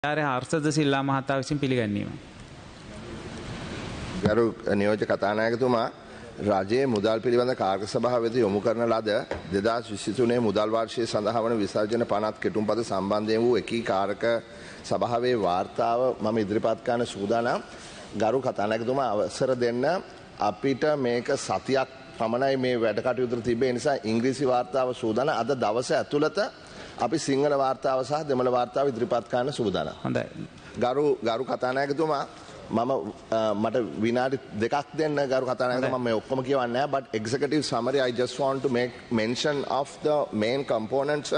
Silva මහතා විසින් පිළිගැනීම. ගරු නියෝජ්‍ය කතානායකතුමා රජයේ මුදල් පිළිබඳ කාර්ය සභාව වෙත යොමු කරන ලද 2023 මුදල් වර්ෂයේ සඳහා වන විසර්ජන පනත් කෙටුම්පත සම්බන්ධයෙන් වූ එකී කාරක සභාවේ වාර්තාව මම ඉදිරිපත් කරන්න සූදානම්. ගරු කතානායකතුමා අවසර දෙන්න අපිට මේක සතියක් පමණයි මේ වැඩ කටයුතු තිබේ නිසා ඉංග්‍රීසි වාර්තාව සූදානම්. අද දවස ඇතුළත අපි සිංහල වාර්තාව සහ දෙමළ වාර්තාව ඉදිරිපත් කරන්න සූදානම්. හොඳයි. ගරු කතානායකතුමා මට විනාඩි දෙකක් දෙන්න ගරු කතානායකතුමා මේ ඔක්කොම කියවන්නේ නැහැ, but executive summary I just want to make mention of the main components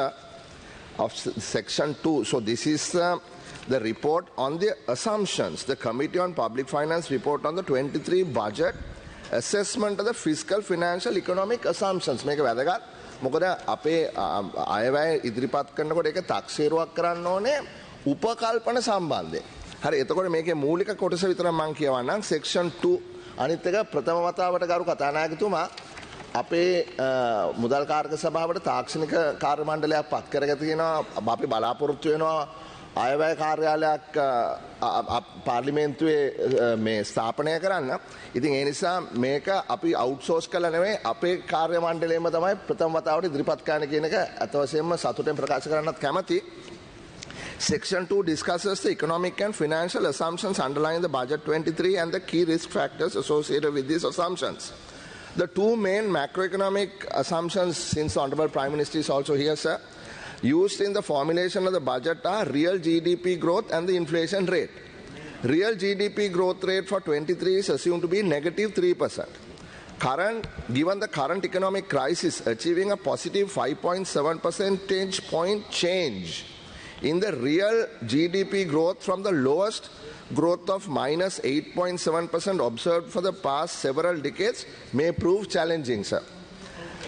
of section 2. So this is the report on the assumptions, the Committee on Public Finance report on the 23 budget assessment of the fiscal, financial, economic assumptions. මේක වැදගත්. මොකද අපේ අයවැය ඉදිරිපත් කරනකොට ඒක තක්සේරුවක් කරන්න ඕනේ උපකල්පන සම්බන්ධයෙන්. හරි, එතකොට මේකේ මූලික කොටස විතරක් මම කියවන්නම්. section 2 අනිත් එක ප්‍රථම වතාවට ගරු කතානායකතුමා අපේ මුදල් කාර්ක සභාවට තාක්ෂණික කාර්ය මණ්ඩලයක් පත් කරගෙන තියෙනවා. අපි බලාපොරොත්තු වෙනවා අයවැය කාර්යාලයක් පාර්ලිමේන්තුවේ මේ ස්ථාපනය කරන්න. ඉතින් ඒ නිසා මේක අපි අවුට්සෝස් කළා නෙවෙයි, අපේ කාර්ය මණ්ඩලයේම තමයි ප්‍රථම වතාවට ඉදිරිපත් කරන්න කියන එක අත වශයෙන්ම සතුටෙන් ප්‍රකාශ කරන්නත් කැමැති. Section 2 discusses the economic and financial assumptions underlying the budget 23 and the key risk factors associated with these assumptions. The two main macroeconomic assumptions, since the Honorable Prime Minister is also here, sir, used in the formulation of the budget are real GDP growth and the inflation rate. Real GDP growth rate for 23 is assumed to be negative 3%. Given the current economic crisis, achieving a positive 5.7 percentage point change in the real GDP growth from the lowest growth of minus 8.7% observed for the past several decades may prove challenging, sir.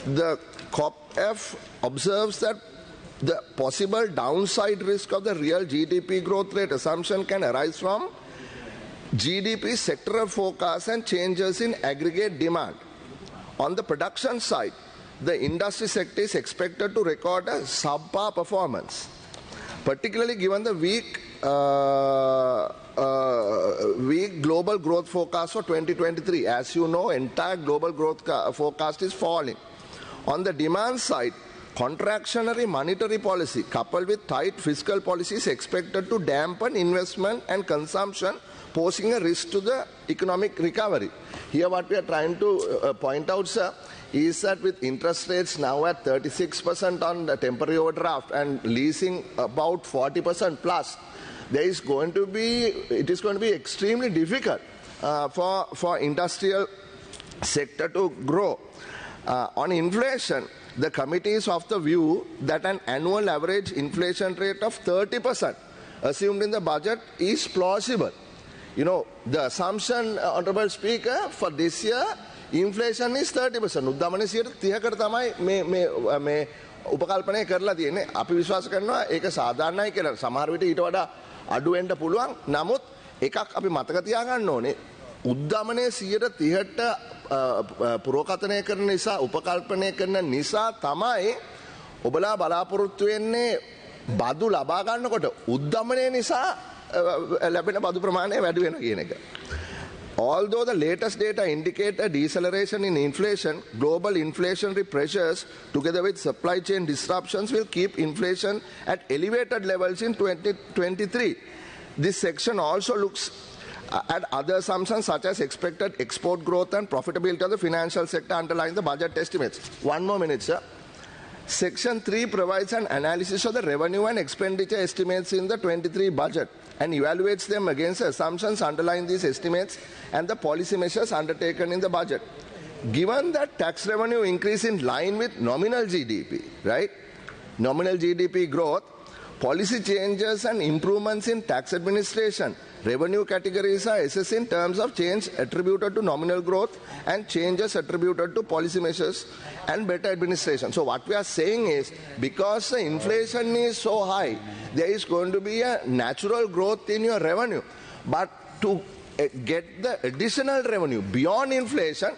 The COPF observes that the possible downside risk of the real GDP growth rate assumption can arise from GDP sectoral forecasts and changes in aggregate demand. On the production side, the industry sector is expected to record a subpar performance, particularly given the weak global growth forecast for 2023. As you know, entire global growth forecast is falling. On the demand side, contractionary monetary policy coupled with tight fiscal policy is expected to dampen investment and consumption, posing a risk to the economic recovery. Here what we are trying to point out, sir, is that with interest rates now at 36% on the temporary overdraft and leasing about 40% plus, it is going to be extremely difficult for industrial sector to grow. On inflation, the committee is of the view that an annual average inflation rate of 30% assumed in the budget is plausible. You know, the assumption, Honorable Speaker, for this year, inflation is 30%. උද්දමනයේ 30කට තමයි මේ උපකල්පනය කරලා තියෙන්නේ. අපි විශ්වාස කරනවා ඒක සාධාරණයි කියලා. සමහර විට ඊට වඩා අඩු වෙන්න පුළුවන්. නමුත් එකක් අපි මතක තියාගන්න ඕනේ. උද්දමනයේ 30ට පුරෝකථනය කරන නිසා, උපකල්පනය කරන නිසා තමයි ඔබලා බලාපොරොත්තු වෙන්නේ බදු ලබා ගන්නකොට උද්දමනයේ නිසා ලැබෙන බදු ප්‍රමාණය වැඩි වෙනවා කියන එක. Although the latest data indicate a deceleration in inflation, global inflationary pressures together with supply chain disruptions will keep inflation at elevated levels in 2023. This section also looks at other assumptions such as expected export growth and profitability of the financial sector underlying the budget estimates. One more minute, sir. Section 3 provides an analysis of the revenue and expenditure estimates in the 23 budget and evaluates them against the assumptions underlying these estimates and the policy measures undertaken in the budget. Given that tax revenue increase in line with nominal GDP, right? Nominal GDP growth, policy changes and improvements in tax administration, revenue categories are assessed in terms of change attributed to nominal growth and changes attributed to policy measures and better administration. So what we are saying is, because the inflation is so high, there is going to be a natural growth in your revenue. But to get the additional revenue beyond inflation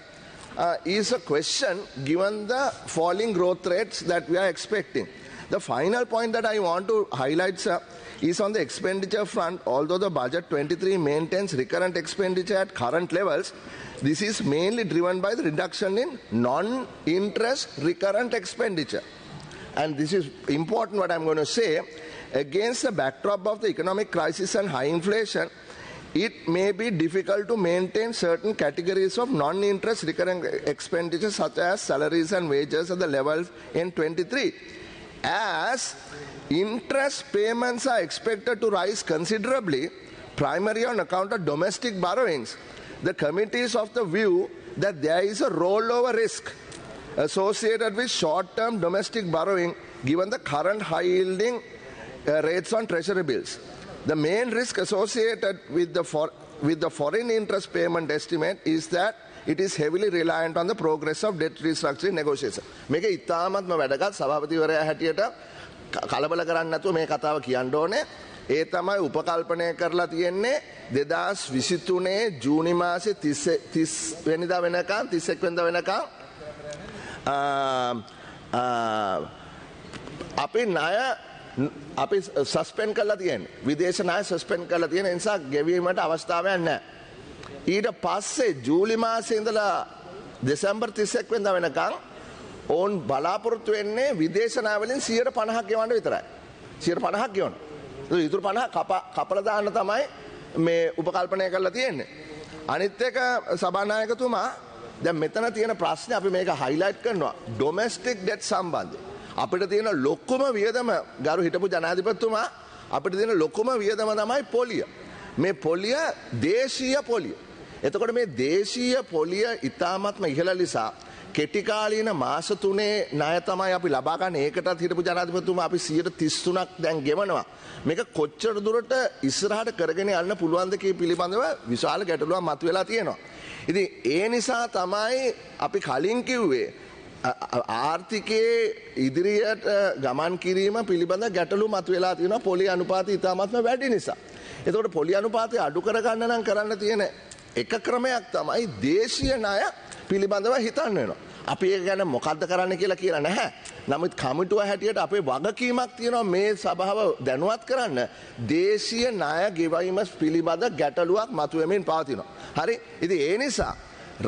is a question given the falling growth rates that we are expecting. The final point that I want to highlight, sir, is on the expenditure front. Although the budget 23 maintains recurrent expenditure at current levels, this is mainly driven by the reduction in non-interest recurrent expenditure. And this is important what I'm going to say. Against the backdrop of the economic crisis and high inflation, it may be difficult to maintain certain categories of non-interest recurring expenditure such as salaries and wages at the levels in 23. As interest payments are expected to rise considerably, primarily on account of domestic borrowings, the committee is of the view that there is a rollover risk associated with short-term domestic borrowing given the current high-yielding rates on treasury bills. The main risk associated with the foreign interest payment estimate is that it is heavily reliant on the progress of debt restructuring negotiation. මේක ඉතාමත්ම වැදගත් සභාපතිවරයා හැටියට කලබල කරන්නේ නැතුව මේ කතාව කියන්න ඕනේ. ඒ තමයි උපකල්පනය කරලා තියෙන්නේ 2023 ජූනි මාසේ 30 වෙනිදා වෙනකන් 31 වෙනිදා වෙනකන් අපි ණය අපි සස්පෙන්ඩ් කරලා තියෙන්නේ. විදේශ ණය සස්පෙන්ඩ් කරලා තියෙන නිසා ගෙවීමට අවස්ථාවක් නැහැ. ඊට පස්සේ ජූලි මාසේ ඉඳලා දෙසැම්බර් 31 වෙනිදා වෙනකන් ඕන් බලාපොරොත්තු වෙන්නේ විදේශ ණය වලින් 150ක් ගෙවන්න විතරයි. 150ක් ගෙවන්න. ඉතුරු 50 කපලා දාන්න තමයි මේ උපකල්පනය කරලා තියෙන්නේ. අනිත් එක සභානායකතුමා දැන් මෙතන තියෙන ප්‍රශ්නේ අපි මේක හයිලයිට් කරනවා. ඩොමෙස්ටික් ඩෙට් සම්බන්ධයෙන් අපිට තියෙන ලොකුම වියදම ගරු හිටපු ජනාධිපතිතුමා අපිට තියෙන ලොකුම වියදම තමයි පොලිය. මේ පොලිය දේශීය පොලිය. එතකොට මේ දේශීය පොලිය ඉතාමත්ම ඉහළ නිසා කෙටි කාලීන මාස 3 ණය තමයි අපි ලබා ගන්න. ඒකටත් හිටපු ජනාධිපතිතුමා අපි 133ක් දැන් ගෙවනවා. මේක කොච්චර දුරට ඉස්සරහට කරගෙන යන්න පුළුවන්ද කී පිළිබඳව විශාල ගැටලුවක් මතුවලා තියෙනවා. ඉතින් ඒ නිසා තමයි අපි කලින් කිව්වේ ආර්ථිකයේ ඉදිරියට ගමන් කිරීම පිළිබඳ ගැටලු මතුවලා තියෙනවා පොලි අනුපාතය ඉතාමත්ම වැඩි නිසා. එතකොට පොලි අනුපාතය අඩු කරගන්න නම් කරන්න තියෙන එක ක්‍රමයක් තමයි දේශීය ණය පිළිබඳව හිතන්න වෙනවා. අපි ඒක ගැන මොකද්ද කරන්න කියලා නැහැ. නමුත් කමිටුව හැටියට අපේ වගකීමක් තියෙනවා මේ සභාව දැනුවත් කරන්න. දේශීය ණය ගෙවීම පිළිබඳ ගැටලුවක් මතුවෙමින් පවතිනවා. හරි. ඉතින් ඒ නිසා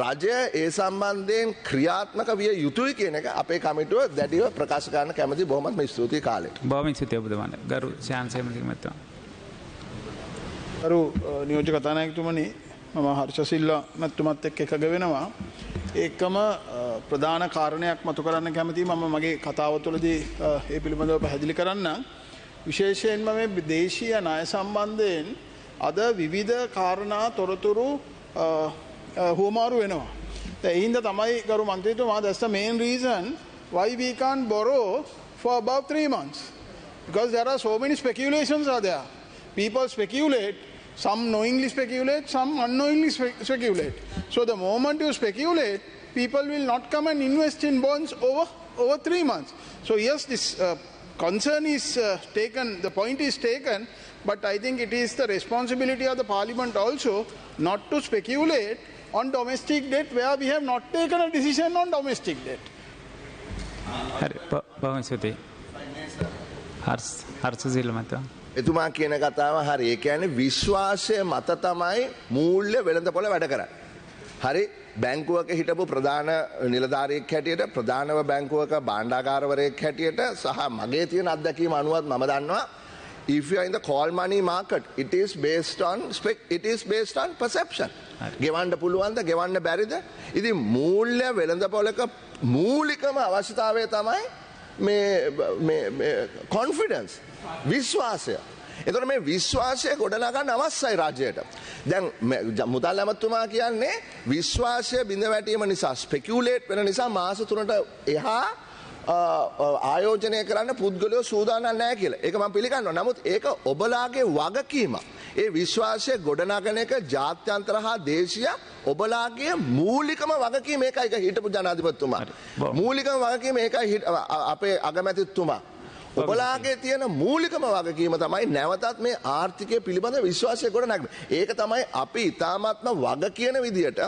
රජය ඒ සම්බන්ධයෙන් ක්‍රියාත්මක විය යුතුයි කියන එක අපේ කමිටුව දැඩිව ප්‍රකාශ කරන්න කැමති. බොහොමත්ම ස්තුතියි කාලයට. බොහොම ස්තුතියි ඔබතුමාට. ගරු ශාන්සේම මහත්මයා. ගරු නියෝජ්‍ය කතානායකතුමනි මම හර්ෂ සිල්වා මැතිතුමත් එක්ක එකග වෙනවා. ඒකම ප්‍රධාන කාරණයක් මතු කරන්න කැමතියි. මම මගේ කතාව තුළදී ඒ පිළිබඳව පැහැදිලි කරන්න. විශේෂයෙන්ම මේ දේශීය ණය සම්බන්ධයෙන් අද විවිධ කාරණා තොරතුරු හුවමාරු වෙනවා. ඒ හින්දා තමයි ගරු මන්ත්‍රීතුමා that's the main reason why we can't borrow for about 3 months. Because there are so many speculations are there. People speculate. Some knowingly speculate, some unknowingly speculate. So the moment you speculate, people will not come and invest in bonds over 3 months. So yes, this concern is taken, the point is taken, but I think it is the responsibility of the Parliament also not to speculate on domestic debt where we have not taken a decision on domestic debt. Harsha Silva. එතුමා කියන කතාව හරි. ඒ කියන්නේ විශ්වාසය මත තමයි මූල්‍ය වෙළඳපොළ වැඩ කරන්නේ. හරි. බැංකුවක හිටපු ප්‍රධාන නිලධාරියෙක් හැටියට ප්‍රධානව බැංකුවක භාණ්ඩාගාරවරයෙක් හැටියට සහ මගේ තියෙන අත්දැකීම අනුවත් මම දන්නවා if you are in the call money market it is based on perception. ගෙවන්න පුළුවන්ද ගෙවන්න බැරිද? ඉතින් මූල්‍ය වෙළඳපොළක මූලිකම අවශ්‍යතාවය තමයි මේ confidence. විශ්වාසය. එතකොට මේ විශ්වාසය ගොඩනගන්න අවශ්‍යයි රාජ්‍යයට. දැන් මුදල් ඇමතුමා කියන්නේ විශ්වාසය බිඳ වැටීම නිසා ස්පෙකියුලේට් වෙන නිසා මාස 3ට එහා ආයෝජනය කරන්න පුද්ගලයෝ සූදානම් නැහැ කියලා. ඒක මම පිළිගන්නවා. නමුත් ඒක ඔබලාගේ වගකීම. ඒ විශ්වාසය ගොඩනගන එක ජාත්‍යන්තර හා දේශීය ඔබලාගේ මූලිකම වගකීම ඒකයි හිටපු ජනාධිපතිතුමා. මූලිකම වගකීම ඒකයි අපේ අගමැතිතුමා. ඔබලාගේ තියෙන මූලිකම වගකීම තමයි නැවතත් මේ ආර්ථිකය පිළිබඳ විශ්වාසය ගොඩනගන්න. ඒක තමයි අපි ඉතාමත්ම වග කියන විදියට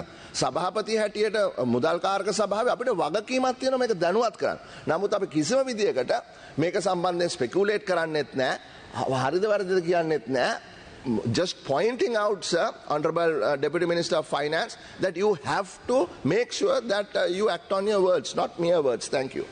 සභාපති හැටියට මුදල්කාරක සභාවේ අපිට වගකීමක් තියෙනවා මේක දැනුවත් කරන්න. නමුත් අපි කිසිම විදියකට මේක සම්බන්ධයෙන් ස්පෙකියුලේට් කරන්නෙත් නැහැ. හරිද වැරදිද කියන්නෙත් නැහැ. Just pointing out, sir, Honorable Deputy Minister of Finance, that you have to make sure that you act on your words, not mere words. Thank you.